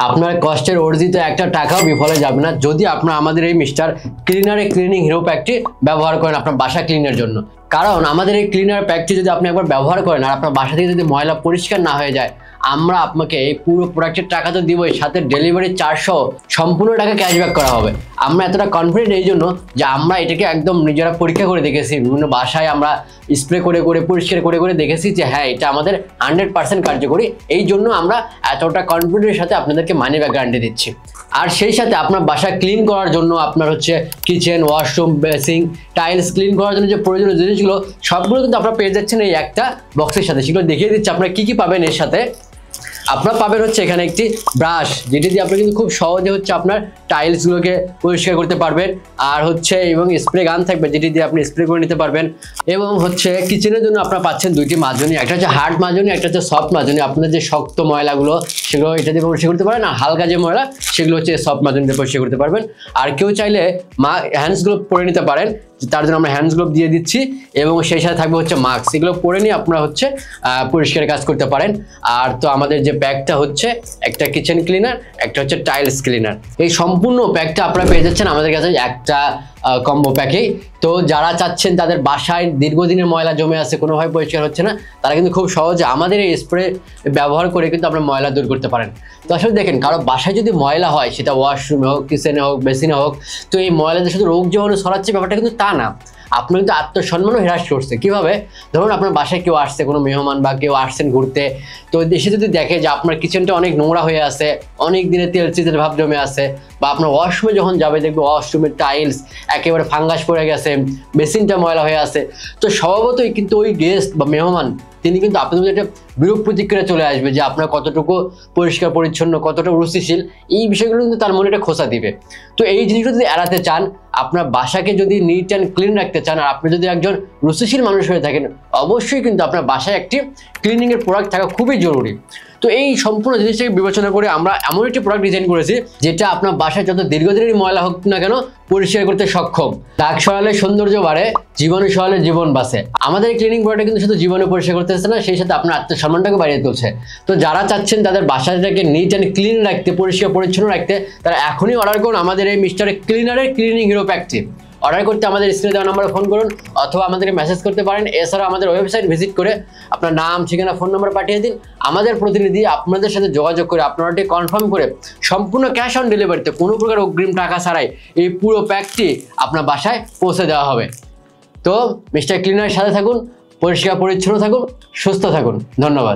আপনার কষ্টের অর্জিত একটা টাকাও বিফলে যাবে না যদি আপনারা আমাদের এই মিস্টার ক্লিনারে ক্লিনিং হিরো প্যাকটি ব্যবহার করেন আপনার বাসা ক্লিনের জন্য। কারণ আমাদের এই ক্লিনার প্যাকটি যদি আপনি একবার ব্যবহার করেন আর আপনার বাসা থেকে যদি ময়লা পরিষ্কার না হয়ে যায়, আমরা আপনাকে এই পুরো প্রোডাক্টের টাকা তো দিবই, সাথে ডেলিভারি চার্জসহ সম্পূর্ণ টাকা ক্যাশব্যাক করা হবে। আমরা এতটা কনফিডেন্ট এই জন্য যে আমরা এটাকে একদম নিজেরা পরীক্ষা করে দেখেছি, বিভিন্ন বাসায় আমরা স্প্রে করে করে পরিষ্কার করে করে দেখেছি যে হ্যাঁ এটা আমাদের 100% কার্যকরী। এই জন্য আমরা এতটা কনফিডেন্টের সাথে আপনাদেরকে মানি ব্যাক গ্যারান্টি দিচ্ছি। আর সেই সাথে আপনার বাসা ক্লিন করার জন্য আপনার হচ্ছে kitchen, washroom, basin, tiles clean করার জন্য যে প্রয়োজনীয় জিনিসগুলো সবগুলো কিন্তু আপনারা পেয়ে যাচ্ছেন এই একটা বক্সের সাথে। সেগুলো দেখিয়ে দিচ্ছি আপনারা কি কি পাবেন এর সাথে। আপনারা পাবেন হচ্ছে এখানে একটি ব্রাশ, যেটি দিয়ে আপনি কিন্তু খুব সহজে হচ্ছে আপনার টাইলসগুলোকে পরিষ্কার করতে পারবেন। আর হচ্ছে এবং স্প্রে গান থাকবে যেটি দিয়ে আপনি স্প্রে করে নিতে পারবেন। এবং হচ্ছে কিচেনের জন্য আপনারা পাচ্ছেন দুইটি মাজনি, একটা হচ্ছে হার্ড মাজনি, একটা হচ্ছে সফট মাজনি। আপনার যে শক্ত ময়লাগুলো সেগুলো এটা দিয়ে পরিষ্কার করতে পারেন, আর হালকা যে ময়লা সেগুলো হচ্ছে সফট মাজনি দিয়ে পরিষ্কার করতে পারবেন। আর কেউ চাইলে হ্যান্ডস গ্লোভ পরে নিতে পারেন, তার জন্য আমরা হ্যান্ডস গ্লোভ দিয়ে দিচ্ছি। এবং সেই সাথে থাকবে হচ্ছে মাস্ক, এগুলো পরে নিয়ে আপনারা হচ্ছে পরিষ্কারের কাজ করতে পারেন। আর তো আমাদের যে প্যাকটা হচ্ছে একটা কিচেন ক্লিনার, একটা হচ্ছে টাইলস ক্লিনার, এই সম্পূর্ণ প্যাকটা আপনারা পেয়ে যাচ্ছেন আমাদের কাছে একটা কম্বো প্যাকেই। তো যারা চাচ্ছেন তাদের বাসায় দীর্ঘদিনের ময়লা জমে আছে, কোনোভাবে পরিষ্কার হচ্ছে না, তারা কিন্তু খুব সহজে আমাদের এই স্প্রে ব্যবহার করে কিন্তু আপনারা ময়লা দূর করতে পারেন। তো আসলে দেখেন, কারো বাসায় যদি ময়লা হয়, সেটা ওয়াশরুমে হোক, কিচেনে হোক, বেসিনে হোক, তো এই ময়লাতে শুধু রোগ জীবাণু ছড়াচ্ছে ব্যাপারটা কিন্তু তা না, আপনার কিন্তু আত্মসম্মানও হ্রাস করছে। কিভাবে? ধরুন আপনার বাসায় কেউ আসছে, কোনো মেহমান বা কেউ আসছেন ঘুরতে, তো দেশে যদি দেখে যে আপনার কিচেনটা অনেক নোংরা হয়ে আছে, অনেক দিনে তেল চিতের ভাব জমে আছে, বা আপনার ওয়াশরুমে যখন যাবে দেখবে ওয়াশরুমের টাইলস একেবারে ফাঙ্গাস পড়ে গেছে, বেসিনটা ময়লা হয়ে আছে, তো স্বভাবতই কিন্তু ওই গেস্ট বা মেহমান তিনি কিন্তু আপনাদের মধ্যে একটা বিরূপ প্রতিক্রিয়া চলে আসবে যে আপনার কতটুকু পরিষ্কার পরিচ্ছন্ন, কতটা রুচিশীল, এই বিষয়গুলো কিন্তু তার মনে একটা খোঁচা দিবে। তো এই জিনিসগুলো যদি এড়াতে চান, আপনার বাসাকে যদি নিট অ্যান্ড ক্লিন রাখতে চান, আর আপনি যদি একজন রুচিশীল মানুষ হয়ে থাকেন, অবশ্যই কিন্তু আপনার বাসায় একটি ক্লিনিংয়ের প্রোডাক্ট থাকা খুবই জরুরি। তো এই সম্পূর্ণ জিনিসটাকে বিবেচনা করে আমরা এমন একটি প্রোডাক্ট ডিজাইন করেছি যেটা আপনার বাসায় যত দীর্ঘদিনের ময়লা হোক না কেন পরিষ্কার করতে সক্ষম। দাগ সরালে সৌন্দর্য বাড়ে, জীবাণু সরালে জীবন বাঁচে। আমাদের এই ক্লিনিং প্রোডাক্ট কিন্তু শুধু জীবাণু পরিষ্কার করতেছে না, সেই সাথে আপনার আত্মসম্মানটাকে বাড়িয়ে তুলছে। তো যারা চাচ্ছেন তাদের বাসাটাকে নিট অ্যান্ড ক্লিন রাখতে, পরিষ্কার পরিচ্ছন্ন রাখতে, তারা এখনই অর্ডার করুন আমাদের এই মিস্টার ক্লিনারের ক্লিনিং হিরো প্যাকটি। অর্ডার করতে আমাদের স্ক্রিনে দেওয়া নাম্বারে ফোন করুন, অথবা আমাদেরকে মেসেজ করতে পারেন। এছাড়া আমাদের ওয়েবসাইট ভিজিট করে আপনার নাম, ঠিকানা, ফোন নাম্বার পাঠিয়ে দিন। আমাদের প্রতিনিধি আপনাদের সাথে যোগাযোগ করে আপনার অর্ডারটি কনফার্ম করে সম্পূর্ণ ক্যাশ অন ডেলিভারিতে, কোনো প্রকার অগ্রিম টাকা ছাড়াই এই পুরো প্যাকটি আপনার বাসায় পৌঁছে দেওয়া হবে। তো মিস্টার ক্লিনারের সাথে থাকুন, পরিষ্কার পরিচ্ছন্ন থাকুন, সুস্থ থাকুন। ধন্যবাদ।